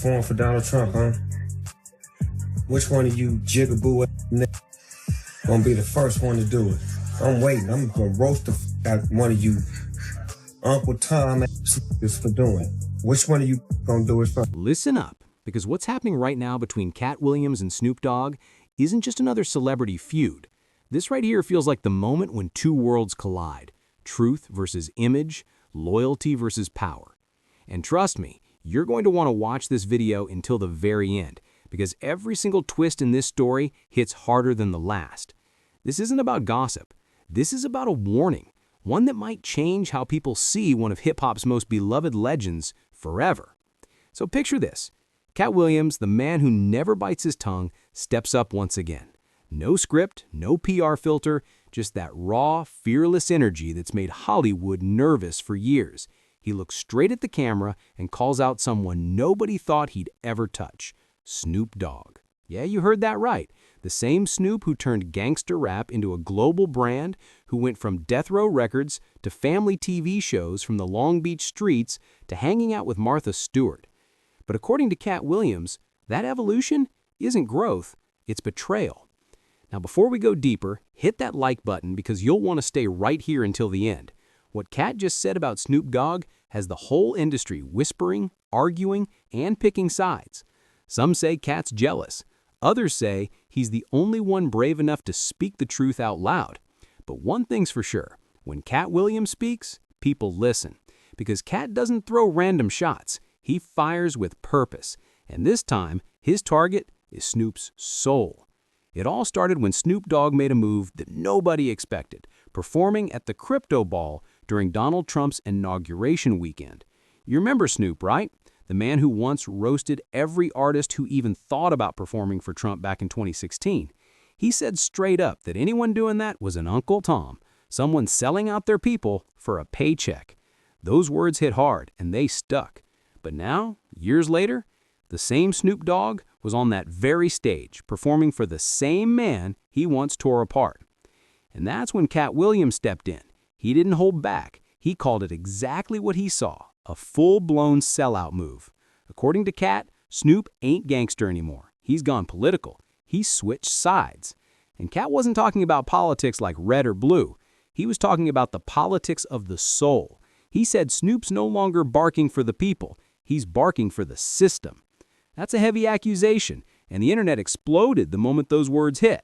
Form for Donald Trump, huh? Which one of you jigaboo gonna be the first one to do it? I'm waiting. I'm gonna roast the out one of you Uncle Tom is for doing it. Which one of you gonna do it first? Listen up, because what's happening right now between Katt Williams and Snoop Dogg isn't just another celebrity feud. This right here feels like the moment when two worlds collide. Truth versus image, loyalty versus power. And trust me, you're going to want to watch this video until the very end, because every single twist in this story hits harder than the last. This isn't about gossip. This is about a warning, one that might change how people see one of hip-hop's most beloved legends forever. So picture this. Katt Williams, the man who never bites his tongue, steps up once again. No script, no PR filter, just that raw, fearless energy that's made Hollywood nervous for years. He looks straight at the camera and calls out someone nobody thought he'd ever touch, Snoop Dogg. Yeah, you heard that right. The same Snoop who turned gangster rap into a global brand, who went from Death Row Records to family TV shows from the Long Beach streets to hanging out with Martha Stewart. But according to Katt Williams, that evolution isn't growth, it's betrayal. Now, before we go deeper, hit that like button because you'll want to stay right here until the end. What Katt just said about Snoop Dogg has the whole industry whispering, arguing, and picking sides. Some say Katt's jealous. Others say he's the only one brave enough to speak the truth out loud. But one thing's for sure, when Katt Williams speaks, people listen. Because Katt doesn't throw random shots, he fires with purpose. And this time, his target is Snoop's soul. It all started when Snoop Dogg made a move that nobody expected, performing at the Crypto Ball during Donald Trump's inauguration weekend. You remember Snoop, right? The man who once roasted every artist who even thought about performing for Trump back in 2016. He said straight up that anyone doing that was an Uncle Tom, someone selling out their people for a paycheck. Those words hit hard, and they stuck. But now, years later, the same Snoop Dogg was on that very stage, performing for the same man he once tore apart. And that's when Katt Williams stepped in. He didn't hold back. He called it exactly what he saw, a full-blown sellout move. According to Katt, Snoop ain't gangster anymore. He's gone political. He switched sides. And Katt wasn't talking about politics like red or blue. He was talking about the politics of the soul. He said Snoop's no longer barking for the people. He's barking for the system. That's a heavy accusation, and the internet exploded the moment those words hit.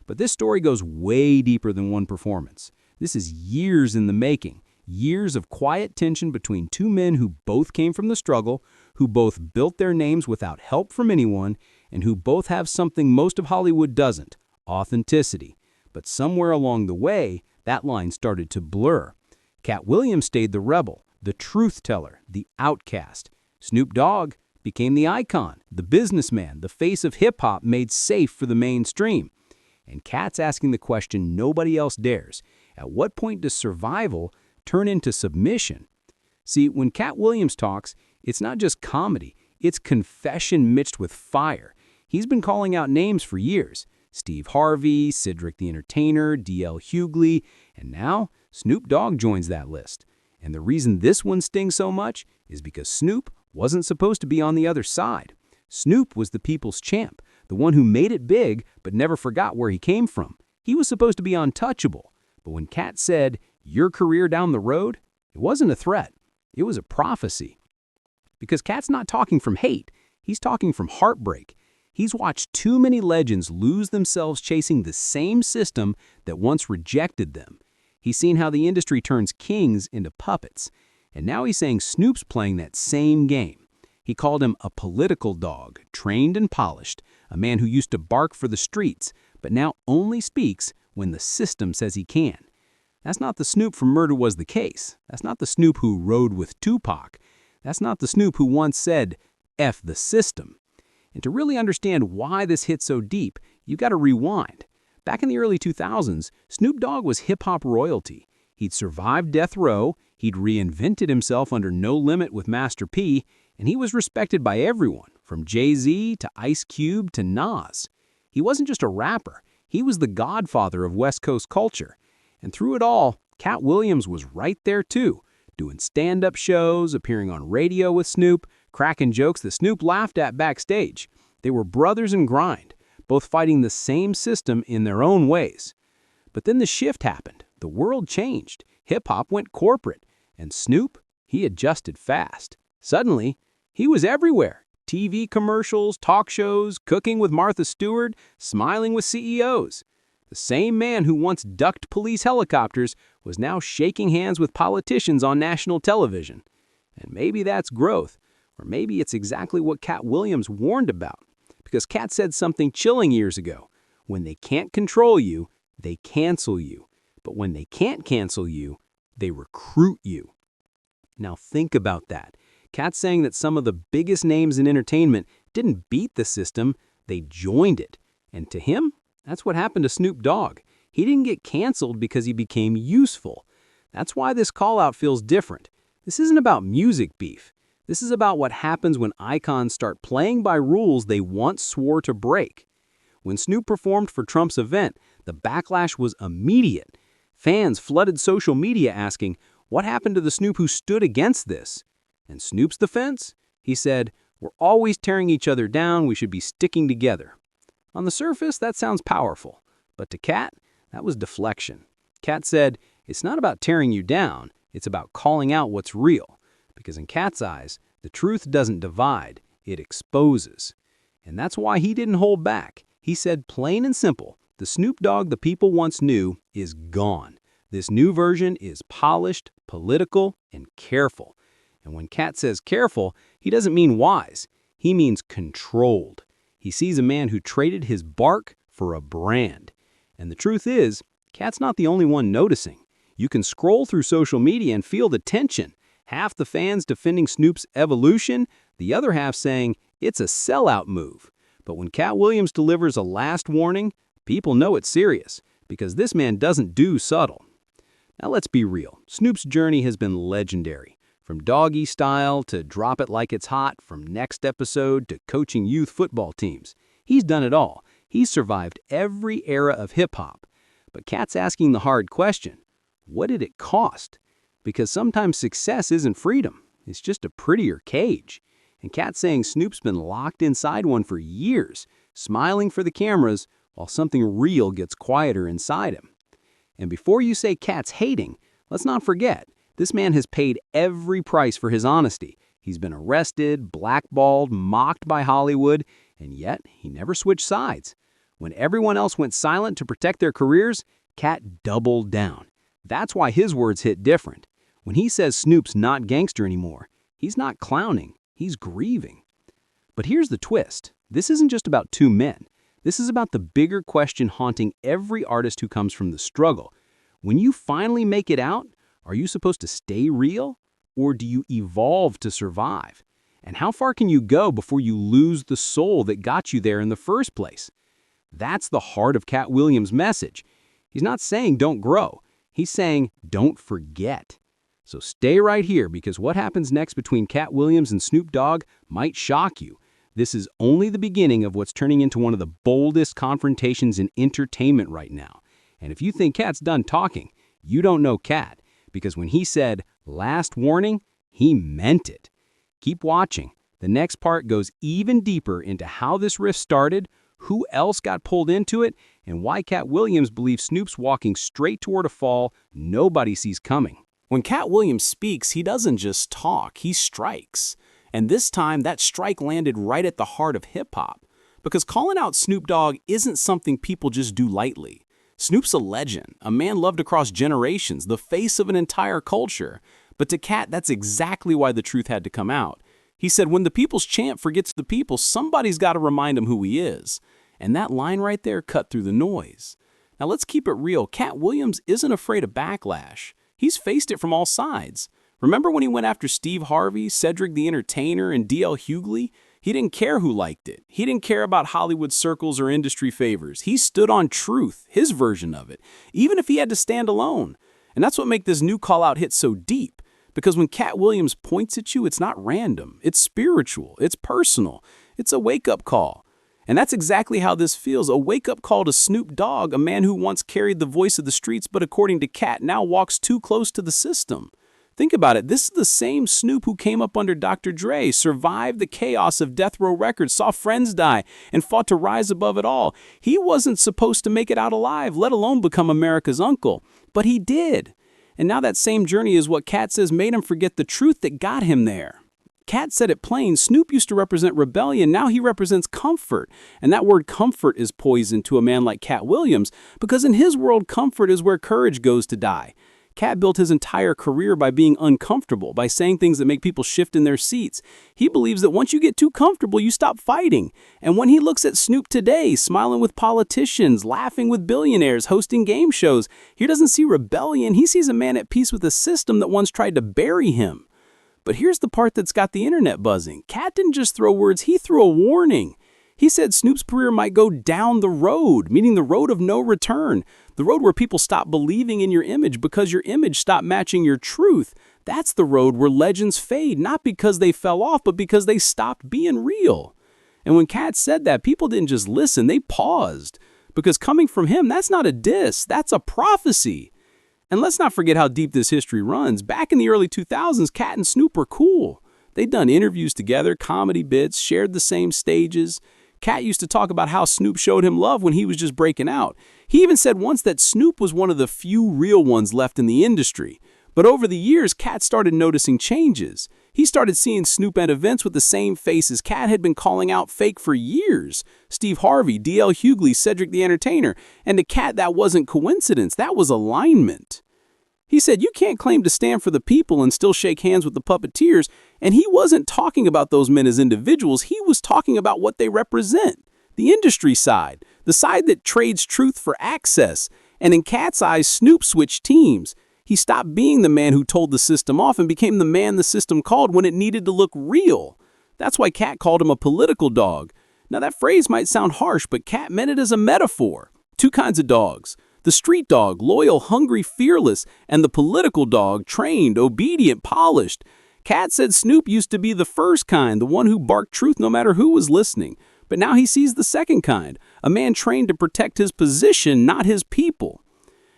But this story goes way deeper than one performance. This is years in the making, years of quiet tension between two men who both came from the struggle, who both built their names without help from anyone, and who both have something most of Hollywood doesn't, authenticity. But somewhere along the way, that line started to blur. Katt Williams stayed the rebel, the truth teller, the outcast. Snoop Dogg became the icon, the businessman, the face of hip-hop made safe for the mainstream. And Katt's asking the question nobody else dares. At what point does survival turn into submission? See, when Katt Williams talks, it's not just comedy, it's confession mixed with fire. He's been calling out names for years. Steve Harvey, Cedric the Entertainer, D.L. Hughley, and now Snoop Dogg joins that list. And the reason this one stings so much is because Snoop wasn't supposed to be on the other side. Snoop was the people's champ, the one who made it big but never forgot where he came from. He was supposed to be untouchable. But when Katt said, "Your career down the road," it wasn't a threat. It was a prophecy. Because Katt's not talking from hate. He's talking from heartbreak. He's watched too many legends lose themselves chasing the same system that once rejected them. He's seen how the industry turns kings into puppets. And now he's saying Snoop's playing that same game. He called him a political dog, trained and polished, a man who used to bark for the streets, but now only speaks when the system says he can. That's not the Snoop from Murder Was the Case. That's not the Snoop who rode with Tupac. That's not the Snoop who once said, "F the system." And to really understand why this hit so deep, you've got to rewind. Back in the early 2000s, Snoop Dogg was hip-hop royalty. He'd survived death row, he'd reinvented himself under No Limit with Master P, and he was respected by everyone, from Jay-Z to Ice Cube to Nas. He wasn't just a rapper, he was the godfather of West Coast culture. And through it all, Katt Williams was right there too, doing stand-up shows, appearing on radio with Snoop, cracking jokes that Snoop laughed at backstage. They were brothers in grind, both fighting the same system in their own ways. But then the shift happened. The world changed. Hip-hop went corporate. And Snoop, he adjusted fast. Suddenly, he was everywhere. TV commercials, talk shows, cooking with Martha Stewart, smiling with CEOs. The same man who once ducked police helicopters was now shaking hands with politicians on national television. And maybe that's growth, or maybe it's exactly what Katt Williams warned about. Because Katt said something chilling years ago. When they can't control you, they cancel you. But when they can't cancel you, they recruit you. Now think about that. Katt's saying that some of the biggest names in entertainment didn't beat the system, they joined it. And to him, that's what happened to Snoop Dogg. He didn't get canceled because he became useful. That's why this call-out feels different. This isn't about music beef. This is about what happens when icons start playing by rules they once swore to break. When Snoop performed for Trump's event, the backlash was immediate. Fans flooded social media asking, what happened to the Snoop who stood against this? And Snoop's defense? He said, we're always tearing each other down, we should be sticking together. On the surface, that sounds powerful. But to Katt, that was deflection. Katt said, it's not about tearing you down, it's about calling out what's real. Because in Katt's eyes, the truth doesn't divide, it exposes. And that's why he didn't hold back. He said plain and simple, the Snoop Dogg the people once knew is gone. This new version is polished, political, and careful. And when Katt says careful, he doesn't mean wise. He means controlled. He sees a man who traded his bark for a brand. And the truth is, Katt's not the only one noticing. You can scroll through social media and feel the tension. Half the fans defending Snoop's evolution, the other half saying it's a sellout move. But when Katt Williams delivers a last warning, people know it's serious, because this man doesn't do subtle. Now let's be real. Snoop's journey has been legendary. From Doggy Style to Drop It Like It's Hot, from Next Episode to coaching youth football teams. He's done it all. He's survived every era of hip-hop. But Katt's asking the hard question, what did it cost? Because sometimes success isn't freedom. It's just a prettier cage. And Katt's saying Snoop's been locked inside one for years, smiling for the cameras while something real gets quieter inside him. And before you say Katt's hating, let's not forget, this man has paid every price for his honesty. He's been arrested, blackballed, mocked by Hollywood, and yet he never switched sides. When everyone else went silent to protect their careers, Katt doubled down. That's why his words hit different. When he says Snoop's not gangster anymore, he's not clowning, he's grieving. But here's the twist. This isn't just about two men. This is about the bigger question haunting every artist who comes from the struggle. When you finally make it out, are you supposed to stay real, or do you evolve to survive? And how far can you go before you lose the soul that got you there in the first place? That's the heart of Katt Williams' message. He's not saying don't grow. He's saying don't forget. So stay right here, because what happens next between Katt Williams and Snoop Dogg might shock you. This is only the beginning of what's turning into one of the boldest confrontations in entertainment right now. And if you think Katt's done talking, you don't know Katt. Because when he said, last warning, he meant it. Keep watching. The next part goes even deeper into how this rift started, who else got pulled into it, and why Katt Williams believes Snoop's walking straight toward a fall nobody sees coming. When Katt Williams speaks, he doesn't just talk, he strikes. And this time, that strike landed right at the heart of hip-hop. Because calling out Snoop Dogg isn't something people just do lightly. Snoop's a legend, a man loved across generations, the face of an entire culture. But to Katt, that's exactly why the truth had to come out. He said, when the people's champ forgets the people, somebody's got to remind him who he is. And that line right there cut through the noise. Now let's keep it real. Katt Williams isn't afraid of backlash. He's faced it from all sides. Remember when he went after Steve Harvey, Cedric the Entertainer, and D.L. Hughley? He didn't care who liked it. He didn't care about Hollywood circles or industry favors. He stood on truth, his version of it, even if he had to stand alone. And that's what makes this new call-out hit so deep. Because when Katt Williams points at you, it's not random. It's spiritual. It's personal. It's a wake-up call. And that's exactly how this feels, a wake-up call to Snoop Dogg, a man who once carried the voice of the streets, but according to Katt, now walks too close to the system. Think about it. This is the same Snoop who came up under Dr. Dre, survived the chaos of Death Row Records, saw friends die, and fought to rise above it all. He wasn't supposed to make it out alive, let alone become America's uncle. But he did. And now that same journey is what Katt says made him forget the truth that got him there. Katt said it plain. Snoop used to represent rebellion. Now he represents comfort. And that word comfort is poison to a man like Katt Williams, because in his world, comfort is where courage goes to die. Katt built his entire career by being uncomfortable, by saying things that make people shift in their seats. He believes that once you get too comfortable, you stop fighting. And when he looks at Snoop today, smiling with politicians, laughing with billionaires, hosting game shows, he doesn't see rebellion. He sees a man at peace with a system that once tried to bury him. But here's the part that's got the internet buzzing. Katt didn't just throw words, he threw a warning. He said Snoop's career might go down the road, meaning the road of no return. The road where people stop believing in your image because your image stopped matching your truth. That's the road where legends fade, not because they fell off, but because they stopped being real. And when Katt said that, people didn't just listen, they paused. Because coming from him, that's not a diss, that's a prophecy. And let's not forget how deep this history runs. Back in the early 2000s, Katt and Snoop were cool. They'd done interviews together, comedy bits, shared the same stages. Katt used to talk about how Snoop showed him love when he was just breaking out. He even said once that Snoop was one of the few real ones left in the industry. But over the years, Katt started noticing changes. He started seeing Snoop at events with the same faces Katt had been calling out fake for years. Steve Harvey, D.L. Hughley, Cedric the Entertainer. And to Katt, that wasn't coincidence, that was alignment. He said, you can't claim to stand for the people and still shake hands with the puppeteers. And he wasn't talking about those men as individuals. He was talking about what they represent. The industry side, the side that trades truth for access. And in Katt's eyes, Snoop switched teams. He stopped being the man who told the system off and became the man the system called when it needed to look real. That's why Katt called him a political dog. Now that phrase might sound harsh, but Katt meant it as a metaphor. Two kinds of dogs. The street dog, loyal, hungry, fearless, and the political dog, trained, obedient, polished. Katt said Snoop used to be the first kind, the one who barked truth no matter who was listening. But now he sees the second kind, a man trained to protect his position, not his people.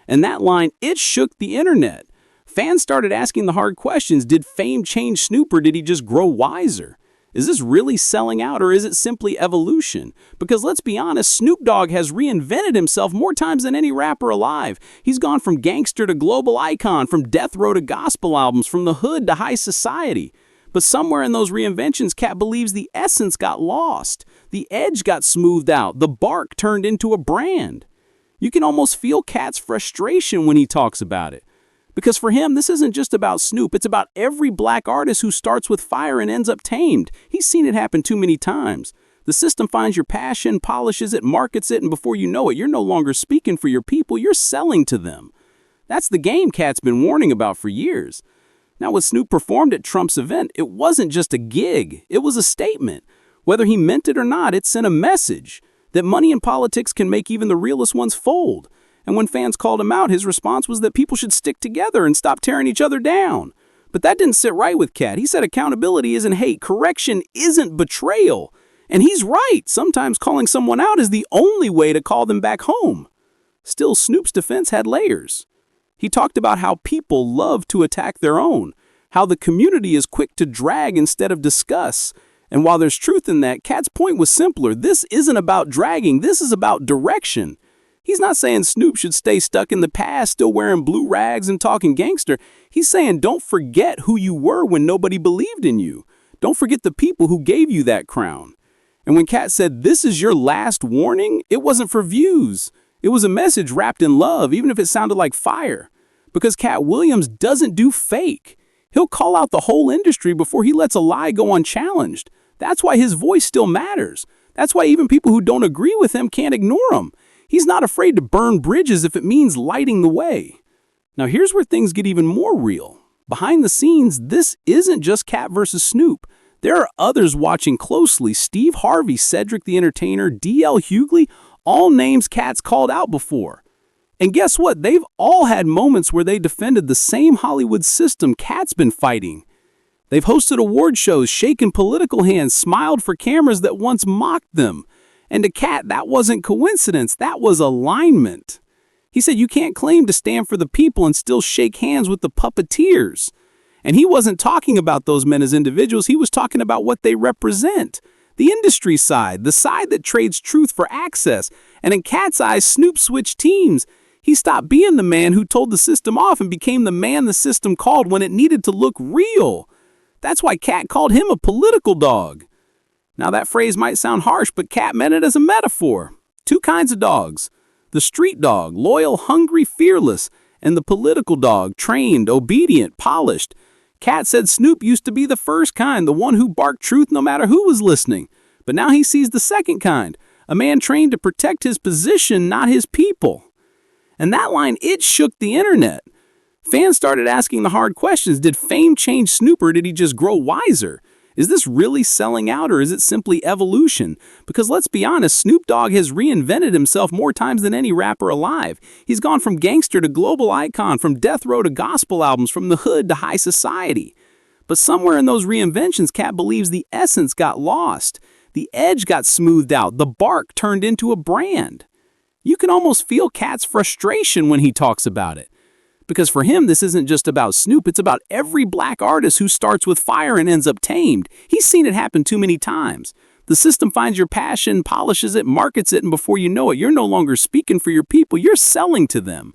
And that line, it shook the internet. Fans started asking the hard questions. Did fame change Snoop or did he just grow wiser? Is this really selling out or is it simply evolution? Because let's be honest, Snoop Dogg has reinvented himself more times than any rapper alive. He's gone from gangster to global icon, from death row to gospel albums, from the hood to high society. But somewhere in those reinventions, Katt believes the essence got lost. The edge got smoothed out. The bark turned into a brand. You can almost feel Katt's frustration when he talks about it. Because for him, this isn't just about Snoop. It's about every black artist who starts with fire and ends up tamed. He's seen it happen too many times. The system finds your passion, polishes it, markets it, and before you know it, you're no longer speaking for your people, you're selling to them. That's the game Katt's been warning about for years. Now, when Snoop performed at Trump's event, it wasn't just a gig. It was a statement. Whether he meant it or not, it sent a message that money and politics can make even the realest ones fold. And when fans called him out, his response was that people should stick together and stop tearing each other down. But that didn't sit right with Katt. He said accountability isn't hate, correction isn't betrayal. And he's right. Sometimes calling someone out is the only way to call them back home. Still, Snoop's defense had layers. He talked about how people love to attack their own, how the community is quick to drag instead of discuss. And while there's truth in that, Katt's point was simpler. This isn't about dragging, this is about direction. He's not saying Snoop should stay stuck in the past, still wearing blue rags and talking gangster. He's saying don't forget who you were when nobody believed in you. Don't forget the people who gave you that crown. And when Katt said, this is your last warning, it wasn't for views. It was a message wrapped in love, even if it sounded like fire. Because Katt Williams doesn't do fake. He'll call out the whole industry before he lets a lie go unchallenged. That's why his voice still matters. That's why even people who don't agree with him can't ignore him. He's not afraid to burn bridges if it means lighting the way. Now here's where things get even more real. Behind the scenes, this isn't just Katt versus Snoop. There are others watching closely. Steve Harvey, Cedric the Entertainer, D.L. Hughley, all names Katt's called out before. And guess what? They've all had moments where they defended the same Hollywood system Katt's been fighting. They've hosted award shows, shaken political hands, smiled for cameras that once mocked them. And to Katt, that wasn't coincidence, that was alignment. He said you can't claim to stand for the people and still shake hands with the puppeteers. And he wasn't talking about those men as individuals, he was talking about what they represent. The industry side, the side that trades truth for access. And in Katt's eyes, Snoop switched teams. He stopped being the man who told the system off and became the man the system called when it needed to look real. That's why Katt called him a political dog. Now that phrase might sound harsh, but Katt meant it as a metaphor. Two kinds of dogs. The street dog, loyal, hungry, fearless, and the political dog, trained, obedient, polished. Katt said Snoop used to be the first kind, the one who barked truth no matter who was listening. But now he sees the second kind, a man trained to protect his position, not his people. And that line, it shook the internet. Fans started asking the hard questions. Did fame change Snoop, or did he just grow wiser? Is this really selling out, or is it simply evolution? Because let's be honest, Snoop Dogg has reinvented himself more times than any rapper alive. He's gone from gangster to global icon, from death row to gospel albums, from the hood to high society. But somewhere in those reinventions, Katt believes the essence got lost. The edge got smoothed out. The bark turned into a brand. You can almost feel Katt's frustration when he talks about it. Because for him, this isn't just about Snoop, it's about every black artist who starts with fire and ends up tamed. He's seen it happen too many times. The system finds your passion, polishes it, markets it, and before you know it, you're no longer speaking for your people, you're selling to them.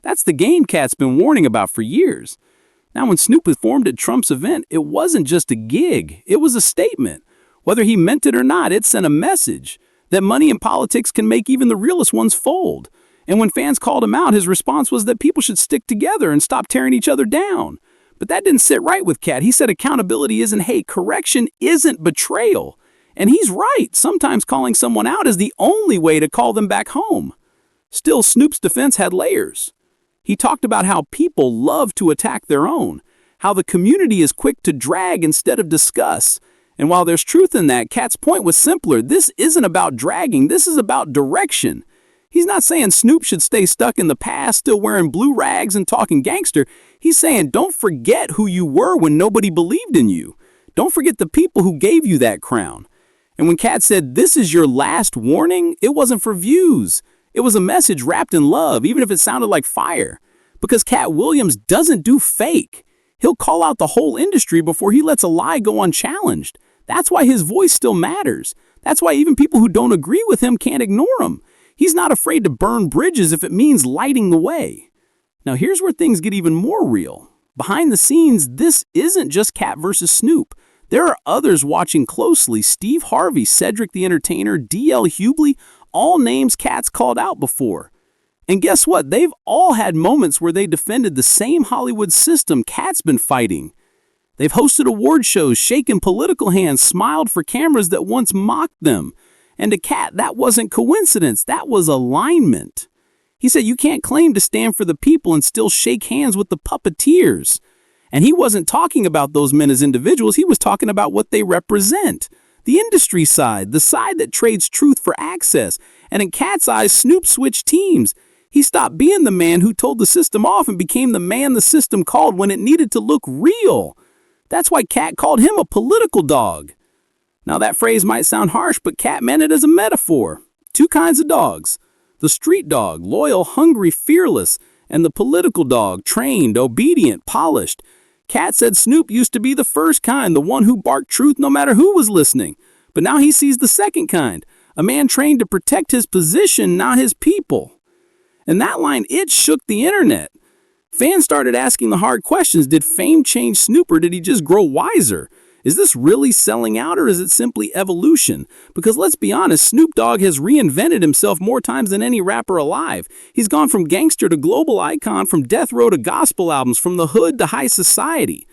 That's the game Katt's been warning about for years. Now, when Snoop performed at Trump's event, it wasn't just a gig, it was a statement. Whether he meant it or not, it sent a message that money and politics can make even the realest ones fold. And when fans called him out, his response was that people should stick together and stop tearing each other down. But that didn't sit right with Katt. He said accountability isn't hate, correction isn't betrayal. And he's right. Sometimes calling someone out is the only way to call them back home. Still, Snoop's defense had layers. He talked about how people love to attack their own, how the community is quick to drag instead of discuss. And while there's truth in that, Katt's point was simpler. This isn't about dragging, this is about direction. He's not saying Snoop should stay stuck in the past, still wearing blue rags and talking gangster. He's saying don't forget who you were when nobody believed in you. Don't forget the people who gave you that crown. And when Katt said this is your last warning, it wasn't for views. It was a message wrapped in love, even if it sounded like fire. Because Katt Williams doesn't do fake. He'll call out the whole industry before he lets a lie go unchallenged. That's why his voice still matters. That's why even people who don't agree with him can't ignore him. He's not afraid to burn bridges if it means lighting the way. Now here's where things get even more real. Behind the scenes, this isn't just Katt versus Snoop. There are others watching closely. Steve Harvey, Cedric the Entertainer, D.L. Hughley, all names Katt's called out before. And guess what? They've all had moments where they defended the same Hollywood system Katt's been fighting. They've hosted award shows, shaken political hands, smiled for cameras that once mocked them. And to Katt, that wasn't coincidence, that was alignment. He said you can't claim to stand for the people and still shake hands with the puppeteers. And he wasn't talking about those men as individuals, he was talking about what they represent. The industry side, the side that trades truth for access. And in Katt's eyes, Snoop switched teams. He stopped being the man who told the system off and became the man the system called when it needed to look real. That's why Katt called him a political dog. Now that phrase might sound harsh, but Katt meant it as a metaphor. Two kinds of dogs. The street dog, loyal, hungry, fearless, and the political dog, trained, obedient, polished. Katt said Snoop used to be the first kind, the one who barked truth no matter who was listening. But now he sees the second kind, a man trained to protect his position, not his people. And that line, it shook the internet. Fans started asking the hard questions. Did fame change Snoop, or did he just grow wiser? Is this really selling out, or is it simply evolution? Because let's be honest, Snoop Dogg has reinvented himself more times than any rapper alive. He's gone from gangster to global icon, from death row to gospel albums, from the hood to high society.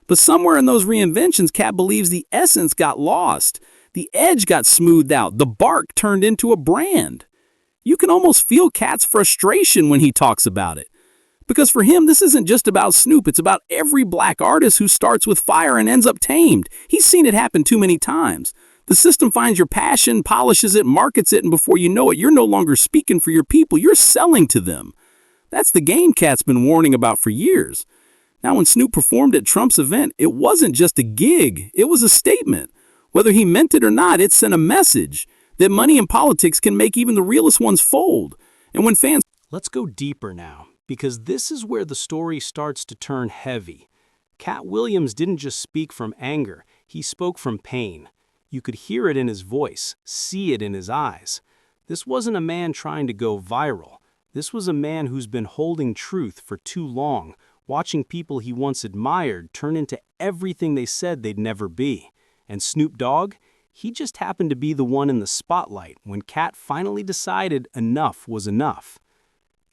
But somewhere in those reinventions, Katt believes the essence got lost. The edge got smoothed out. The bark turned into a brand. You can almost feel Katt's frustration when he talks about it. Because for him, this isn't just about Snoop, it's about every black artist who starts with fire and ends up tamed. He's seen it happen too many times. The system finds your passion, polishes it, markets it, and before you know it, you're no longer speaking for your people, you're selling to them. That's the game Katt's been warning about for years. Now, when Snoop performed at Trump's event, it wasn't just a gig, it was a statement. Whether he meant it or not, it sent a message that money and politics can make even the realest ones fold. And when fans... Let's go deeper now, because this is where the story starts to turn heavy. Katt Williams didn't just speak from anger, he spoke from pain. You could hear it in his voice, see it in his eyes. This wasn't a man trying to go viral. This was a man who's been holding truth for too long, watching people he once admired turn into everything they said they'd never be. And Snoop Dogg? He just happened to be the one in the spotlight when Katt finally decided enough was enough.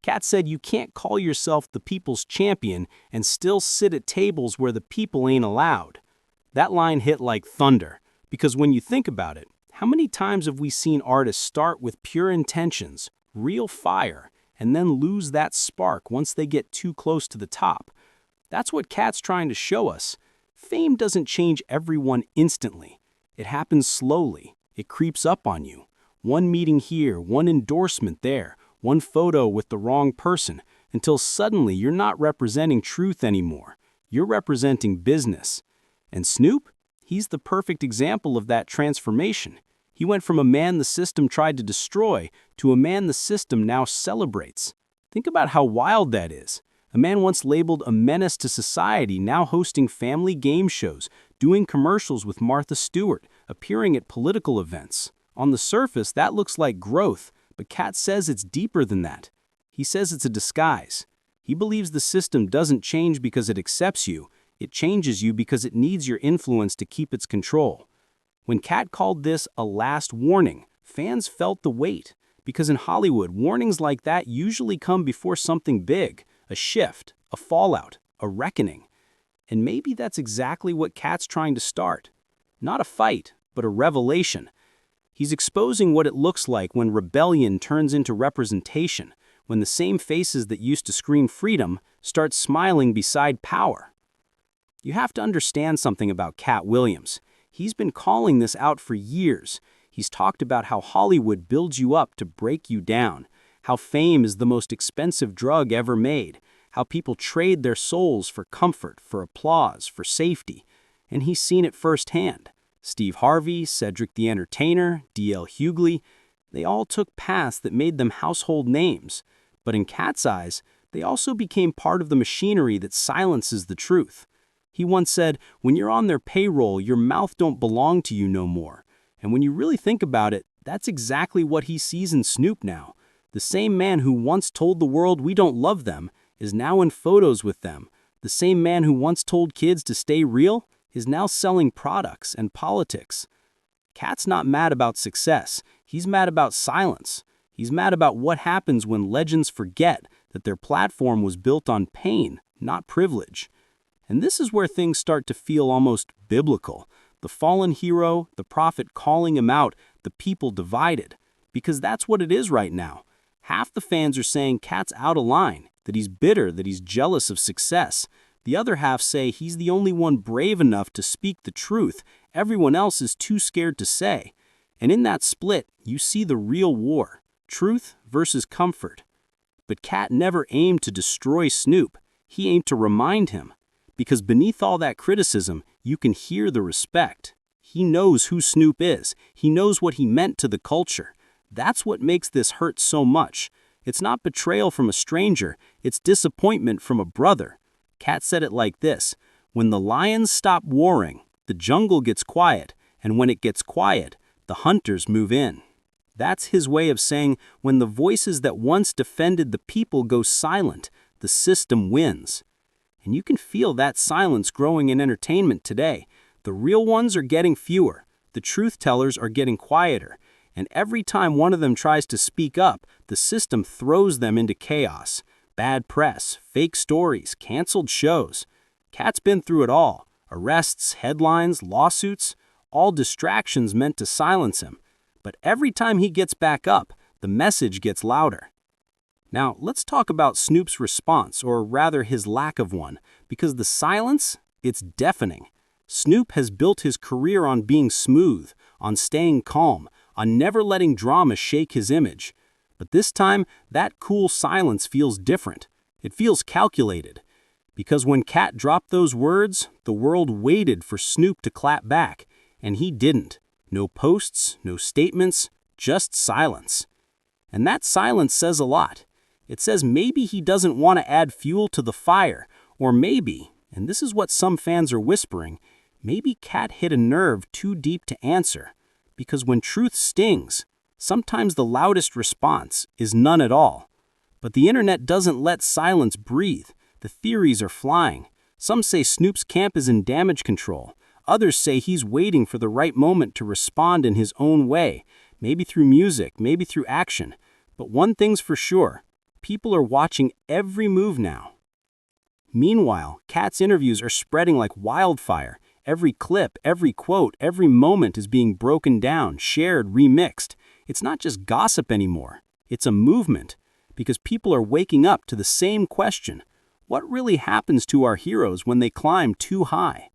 Katt said you can't call yourself the people's champion and still sit at tables where the people ain't allowed. That line hit like thunder, because when you think about it, how many times have we seen artists start with pure intentions, real fire, and then lose that spark once they get too close to the top? That's what Katt's trying to show us. Fame doesn't change everyone instantly. It happens slowly. It creeps up on you. One meeting here, one endorsement there, one photo with the wrong person, until suddenly you're not representing truth anymore. You're representing business. And Snoop? He's the perfect example of that transformation. He went from a man the system tried to destroy to a man the system now celebrates. Think about how wild that is. A man once labeled a menace to society, now hosting family game shows, doing commercials with Martha Stewart, appearing at political events. On the surface, that looks like growth, but Katt says it's deeper than that. He says it's a disguise. He believes the system doesn't change because it accepts you. It changes you because it needs your influence to keep its control. When Katt called this a last warning, fans felt the weight, because in Hollywood, warnings like that usually come before something big, a shift, a fallout, a reckoning. And maybe that's exactly what Katt's trying to start. Not a fight, but a revelation. He's exposing what it looks like when rebellion turns into representation, when the same faces that used to scream freedom start smiling beside power. You have to understand something about Katt Williams. He's been calling this out for years. He's talked about how Hollywood builds you up to break you down, how fame is the most expensive drug ever made, how people trade their souls for comfort, for applause, for safety. And he's seen it firsthand. Steve Harvey, Cedric the Entertainer, D.L. Hughley, they all took paths that made them household names. But in Katt's eyes, they also became part of the machinery that silences the truth. He once said, when you're on their payroll, your mouth don't belong to you no more. And when you really think about it, that's exactly what he sees in Snoop now. The same man who once told the world we don't love them is now in photos with them. The same man who once told kids to stay real is now selling products and politics. Katt's not mad about success. He's mad about silence. He's mad about what happens when legends forget that their platform was built on pain, not privilege. And this is where things start to feel almost biblical. The fallen hero, the prophet calling him out, the people divided. Because that's what it is right now. Half the fans are saying Katt's out of line, that he's bitter, that he's jealous of success. The other half say he's the only one brave enough to speak the truth. Everyone else is too scared to say. And in that split, you see the real war, truth versus comfort. But Katt never aimed to destroy Snoop. He aimed to remind him. Because beneath all that criticism, you can hear the respect. He knows who Snoop is. He knows what he meant to the culture. That's what makes this hurt so much. It's not betrayal from a stranger. It's disappointment from a brother. Katt said it like this: when the lions stop warring, the jungle gets quiet, and when it gets quiet, the hunters move in. That's his way of saying when the voices that once defended the people go silent, the system wins. And you can feel that silence growing in entertainment today. The real ones are getting fewer. The truth tellers are getting quieter. And every time one of them tries to speak up, the system throws them into chaos. Bad press, fake stories, canceled shows. Katt's been through it all. Arrests, headlines, lawsuits, all distractions meant to silence him. But every time he gets back up, the message gets louder. Now, let's talk about Snoop's response, or rather his lack of one, because the silence, it's deafening. Snoop has built his career on being smooth, on staying calm, on never letting drama shake his image. But this time, that cool silence feels different. It feels calculated. Because when Katt dropped those words, the world waited for Snoop to clap back, and he didn't. No posts, no statements, just silence. And that silence says a lot. It says maybe he doesn't want to add fuel to the fire, or maybe And this is what some fans are whispering. Maybe Katt hit a nerve too deep to answer. Because when truth stings, sometimes the loudest response is none at all. But the internet doesn't let silence breathe. The theories are flying. Some say Snoop's camp is in damage control. Others say he's waiting for the right moment to respond in his own way, maybe through music, maybe through action. But one thing's for sure, people are watching every move now. Meanwhile, Katt's interviews are spreading like wildfire. Every clip, every quote, every moment is being broken down, shared, remixed. It's not just gossip anymore. It's a movement. Because people are waking up to the same question. What really happens to our heroes when they climb too high?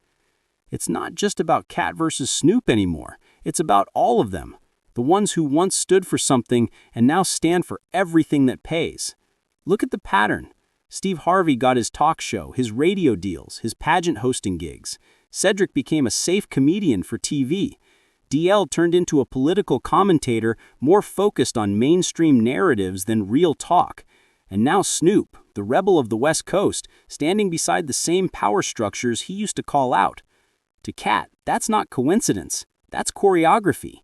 It's not just about Katt versus Snoop anymore. It's about all of them. The ones who once stood for something and now stand for everything that pays. Look at the pattern. Steve Harvey got his talk show, his radio deals, his pageant hosting gigs. Cedric became a safe comedian for TV. DL turned into a political commentator more focused on mainstream narratives than real talk. And now Snoop, the rebel of the West Coast, standing beside the same power structures he used to call out. To Katt, that's not coincidence. That's choreography.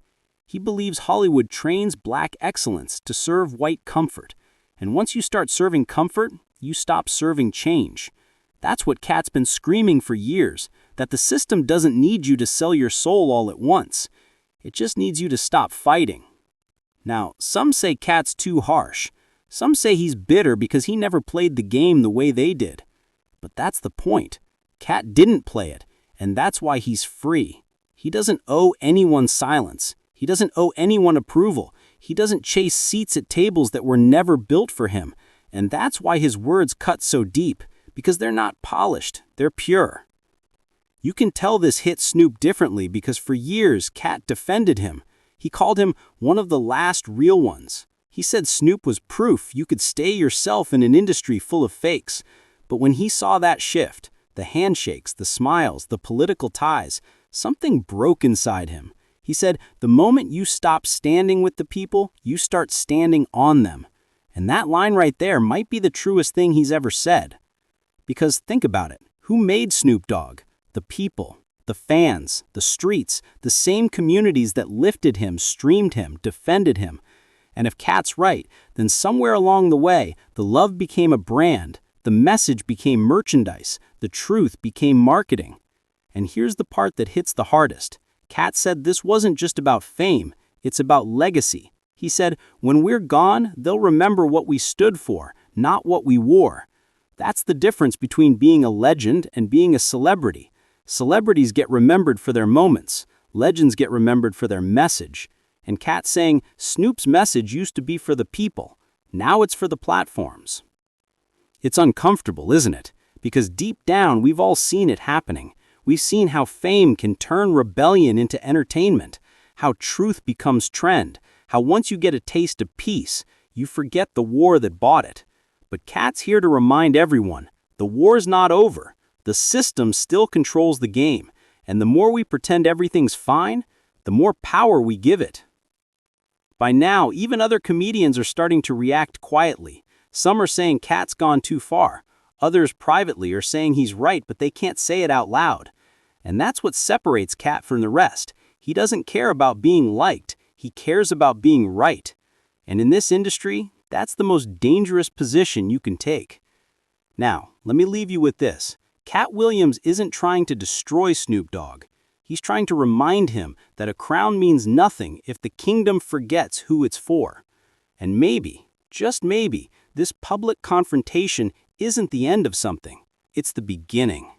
He believes Hollywood trains black excellence to serve white comfort. And once you start serving comfort, you stop serving change. That's what Katt's been screaming for years, that the system doesn't need you to sell your soul all at once. It just needs you to stop fighting. Now, some say Katt's too harsh. Some say he's bitter because he never played the game the way they did. But that's the point. Katt didn't play it, and that's why he's free. He doesn't owe anyone silence. He doesn't owe anyone approval. He doesn't chase seats at tables that were never built for him. And that's why his words cut so deep, because they're not polished, they're pure. You can tell this hit Snoop differently because for years Katt defended him. He called him one of the last real ones. He said Snoop was proof you could stay yourself in an industry full of fakes. But when he saw that shift, the handshakes, the smiles, the political ties, something broke inside him. He said, the moment you stop standing with the people, you start standing on them. And that line right there might be the truest thing he's ever said. Because think about it. Who made Snoop Dogg? The people, the fans, the streets, the same communities that lifted him, streamed him, defended him. And if Katt's right, then somewhere along the way, the love became a brand, the message became merchandise, the truth became marketing. And here's the part that hits the hardest. Katt said this wasn't just about fame, it's about legacy. He said, when we're gone, they'll remember what we stood for, not what we wore. That's the difference between being a legend and being a celebrity. Celebrities get remembered for their moments. Legends get remembered for their message. And Katt saying, Snoop's message used to be for the people. Now it's for the platforms. It's uncomfortable, isn't it? Because deep down, we've all seen it happening. We've seen how fame can turn rebellion into entertainment, how truth becomes trend, how once you get a taste of peace, you forget the war that bought it. But Katt's here to remind everyone, the war's not over. The system still controls the game, and the more we pretend everything's fine, the more power we give it. By now, even other comedians are starting to react quietly. Some are saying Katt's gone too far. Others privately are saying he's right, but they can't say it out loud. And that's what separates Katt from the rest. He doesn't care about being liked. He cares about being right. And in this industry, that's the most dangerous position you can take. Now, let me leave you with this. Katt Williams isn't trying to destroy Snoop Dogg. He's trying to remind him that a crown means nothing if the kingdom forgets who it's for. And maybe, just maybe, this public confrontation isn't the end of something. It's the beginning.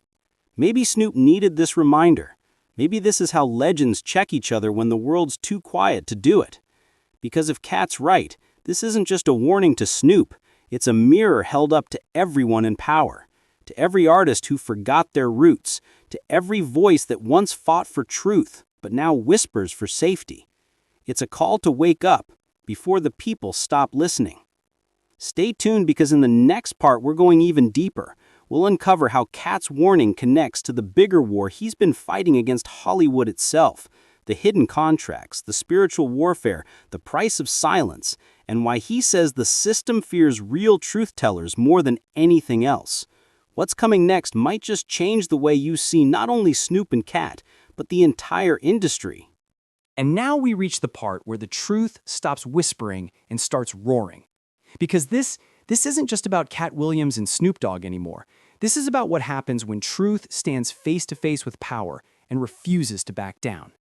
Maybe Snoop needed this reminder. Maybe this is how legends check each other when the world's too quiet to do it. Because if Katt's right, this isn't just a warning to Snoop. It's a mirror held up to everyone in power. To every artist who forgot their roots, to every voice that once fought for truth, but now whispers for safety. It's a call to wake up before the people stop listening. Stay tuned because in the next part we're going even deeper. We'll uncover how Katt's warning connects to the bigger war he's been fighting against Hollywood itself, the hidden contracts, the spiritual warfare, the price of silence, and why he says the system fears real truth tellers more than anything else. What's coming next might just change the way you see not only Snoop and Katt, but the entire industry. And now we reach the part where the truth stops whispering and starts roaring. Because this isn't just about Katt Williams and Snoop Dogg anymore. This is about what happens when truth stands face to face with power and refuses to back down.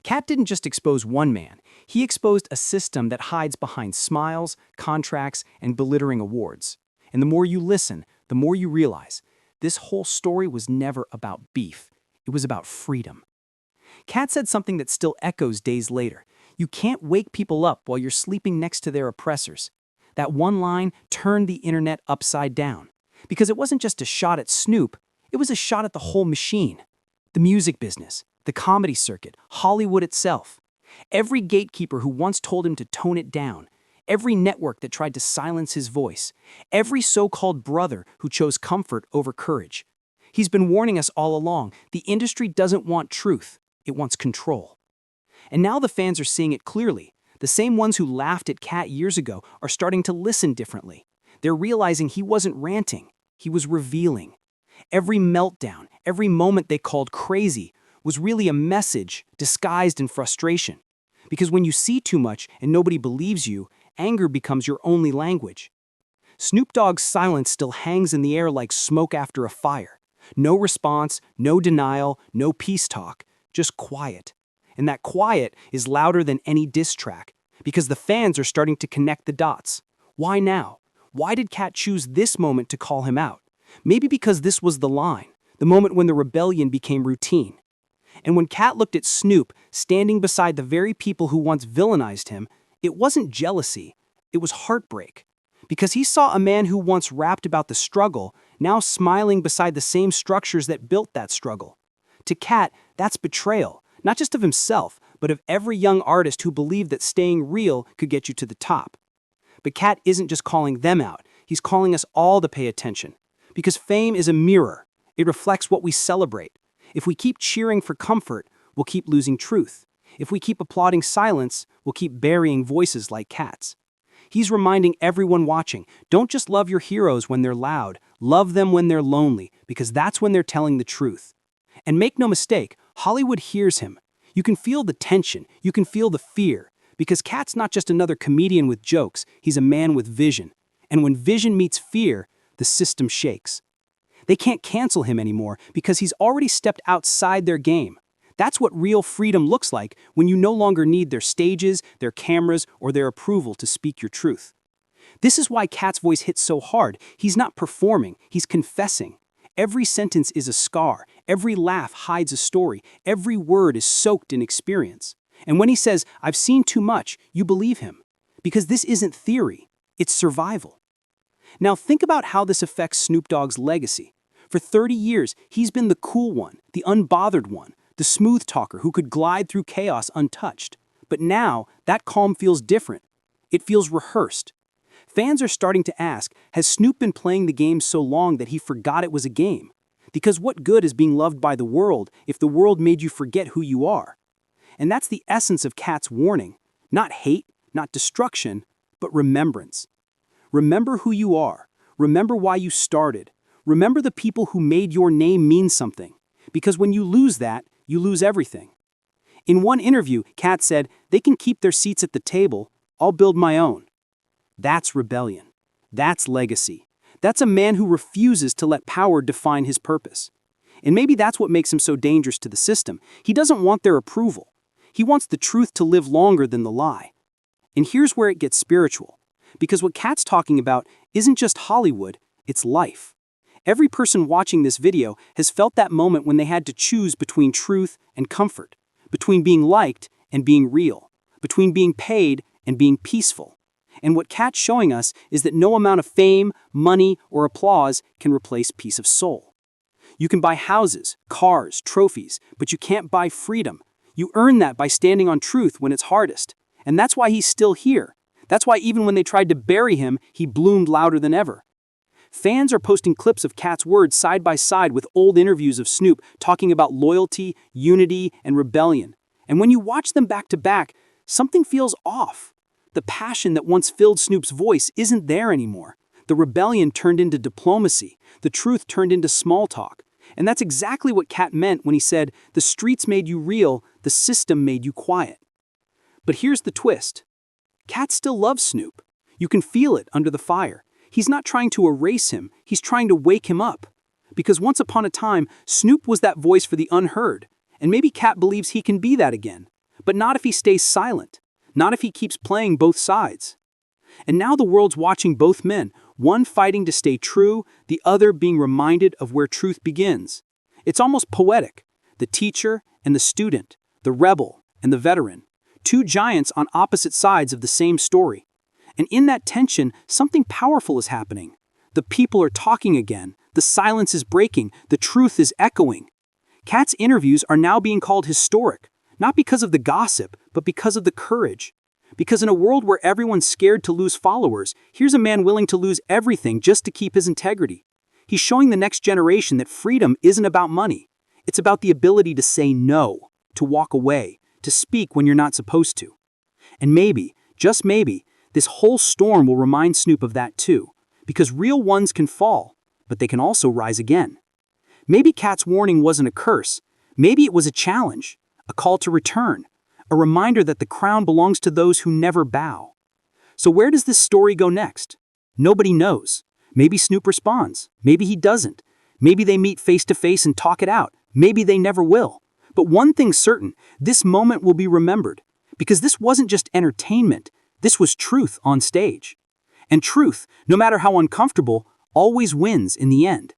Katt didn't just expose one man. He exposed a system that hides behind smiles, contracts, and belittling awards. And the more you listen, the more you realize this whole story was never about beef. It was about freedom. Katt said something that still echoes days later. You can't wake people up while you're sleeping next to their oppressors. That one line turned the internet upside down. Because it wasn't just a shot at Snoop, it was a shot at the whole machine. The music business, the comedy circuit, Hollywood itself. Every gatekeeper who once told him to tone it down. Every network that tried to silence his voice. Every so-called brother who chose comfort over courage. He's been warning us all along. The industry doesn't want truth. It wants control. And now the fans are seeing it clearly. The same ones who laughed at Katt years ago are starting to listen differently. They're realizing he wasn't ranting. He was revealing. Every meltdown, every moment they called crazy was really a message disguised in frustration. Because when you see too much and nobody believes you, anger becomes your only language. Snoop Dogg's silence still hangs in the air like smoke after a fire. No response, no denial, no peace talk, just quiet. And that quiet is louder than any diss track, because the fans are starting to connect the dots. Why now? Why did Katt choose this moment to call him out? Maybe because this was the line, the moment when the rebellion became routine. And when Katt looked at Snoop, standing beside the very people who once villainized him, it wasn't jealousy, it was heartbreak. Because he saw a man who once rapped about the struggle, now smiling beside the same structures that built that struggle. To Katt, that's betrayal, not just of himself, but of every young artist who believed that staying real could get you to the top. But Katt isn't just calling them out, he's calling us all to pay attention. Because fame is a mirror. It reflects what we celebrate. If we keep cheering for comfort, we'll keep losing truth. If we keep applauding silence, we'll keep burying voices like Katt's. He's reminding everyone watching, don't just love your heroes when they're loud, love them when they're lonely, because that's when they're telling the truth. And make no mistake, Hollywood hears him. You can feel the tension, you can feel the fear, because Katt's not just another comedian with jokes, he's a man with vision. And when vision meets fear, the system shakes. They can't cancel him anymore because he's already stepped outside their game. That's what real freedom looks like when you no longer need their stages, their cameras, or their approval to speak your truth. This is why Katt's voice hits so hard. He's not performing, he's confessing. Every sentence is a scar, every laugh hides a story, every word is soaked in experience. And when he says, "I've seen too much," you believe him. Because this isn't theory, it's survival. Now think about how this affects Snoop Dogg's legacy. For 30 years, he's been the cool one, the unbothered one, the smooth talker who could glide through chaos untouched. But now, that calm feels different. It feels rehearsed. Fans are starting to ask, has Snoop been playing the game so long that he forgot it was a game? Because what good is being loved by the world if the world made you forget who you are? And that's the essence of Katt's warning. Not hate, not destruction, but remembrance. Remember who you are. Remember why you started. Remember the people who made your name mean something. Because when you lose that, you lose everything. In one interview, Katt said, "They can keep their seats at the table. I'll build my own." That's rebellion. That's legacy. That's a man who refuses to let power define his purpose. And maybe that's what makes him so dangerous to the system. He doesn't want their approval. He wants the truth to live longer than the lie. And here's where it gets spiritual. Because what Katt's talking about isn't just Hollywood, it's life. Every person watching this video has felt that moment when they had to choose between truth and comfort, between being liked and being real, between being paid and being peaceful. And what Katt's showing us is that no amount of fame, money, or applause can replace peace of soul. You can buy houses, cars, trophies, but you can't buy freedom. You earn that by standing on truth when it's hardest. And that's why he's still here. That's why even when they tried to bury him, he bloomed louder than ever. Fans are posting clips of Katt's words side by side with old interviews of Snoop talking about loyalty, unity, and rebellion. And when you watch them back to back, something feels off. The passion that once filled Snoop's voice isn't there anymore. The rebellion turned into diplomacy. The truth turned into small talk. And that's exactly what Katt meant when he said, the streets made you real, the system made you quiet. But here's the twist. Katt still loves Snoop. You can feel it under the fire. He's not trying to erase him, he's trying to wake him up. Because once upon a time, Snoop was that voice for the unheard. And maybe Katt believes he can be that again. But not if he stays silent. Not if he keeps playing both sides. And now the world's watching both men, one fighting to stay true, the other being reminded of where truth begins. It's almost poetic. The teacher and the student, the rebel and the veteran. Two giants on opposite sides of the same story. And in that tension, something powerful is happening. The people are talking again. The silence is breaking. The truth is echoing. Katt's interviews are now being called historic, not because of the gossip, but because of the courage. Because in a world where everyone's scared to lose followers, here's a man willing to lose everything just to keep his integrity. He's showing the next generation that freedom isn't about money. It's about the ability to say no, to walk away, to speak when you're not supposed to. And maybe, just maybe, this whole storm will remind Snoop of that too. Because real ones can fall, but they can also rise again. Maybe Katt's warning wasn't a curse. Maybe it was a challenge, a call to return. A reminder that the crown belongs to those who never bow. So where does this story go next? Nobody knows. Maybe Snoop responds. Maybe he doesn't. Maybe they meet face to face and talk it out. Maybe they never will. But one thing's certain, this moment will be remembered. Because this wasn't just entertainment. This was truth on stage. And truth, no matter how uncomfortable, always wins in the end.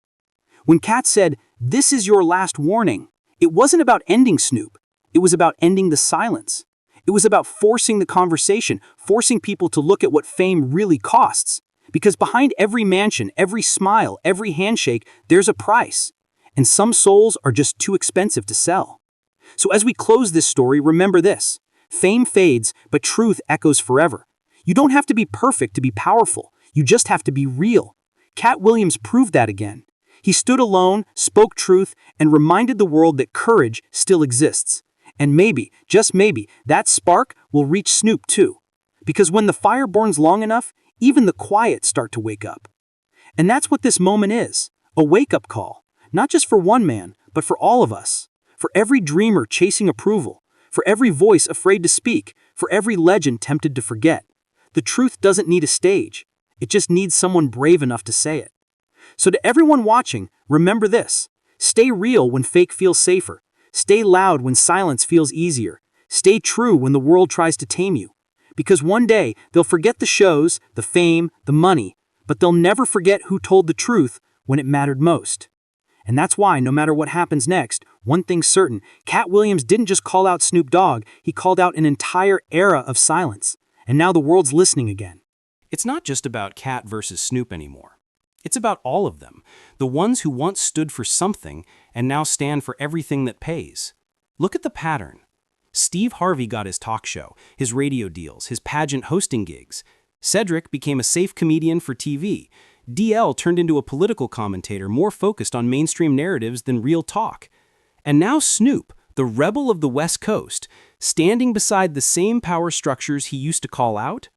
When Katt said, "This is your last warning," it wasn't about ending Snoop. It was about ending the silence. It was about forcing the conversation, forcing people to look at what fame really costs. Because behind every mansion, every smile, every handshake, there's a price. And some souls are just too expensive to sell. So as we close this story, remember this. Fame fades, but truth echoes forever. You don't have to be perfect to be powerful. You just have to be real. Katt Williams proved that again. He stood alone, spoke truth, and reminded the world that courage still exists. And maybe, just maybe, that spark will reach Snoop too. Because when the fire burns long enough, even the quiet start to wake up. And that's what this moment is, a wake-up call. Not just for one man, but for all of us. For every dreamer chasing approval. For every voice afraid to speak. For every legend tempted to forget. The truth doesn't need a stage. It just needs someone brave enough to say it. So to everyone watching, remember this. Stay real when fake feels safer. Stay loud when silence feels easier. Stay true when the world tries to tame you. Because one day, they'll forget the shows, the fame, the money, but they'll never forget who told the truth when it mattered most. And that's why, no matter what happens next, one thing's certain, Katt Williams didn't just call out Snoop Dogg, he called out an entire era of silence. And now the world's listening again. It's not just about Katt versus Snoop anymore. It's about all of them, the ones who once stood for something and now stand for everything that pays. Look at the pattern. Steve Harvey got his talk show, his radio deals, his pageant hosting gigs. Cedric became a safe comedian for TV. DL turned into a political commentator more focused on mainstream narratives than real talk. And now Snoop, the rebel of the West Coast, standing beside the same power structures he used to call out,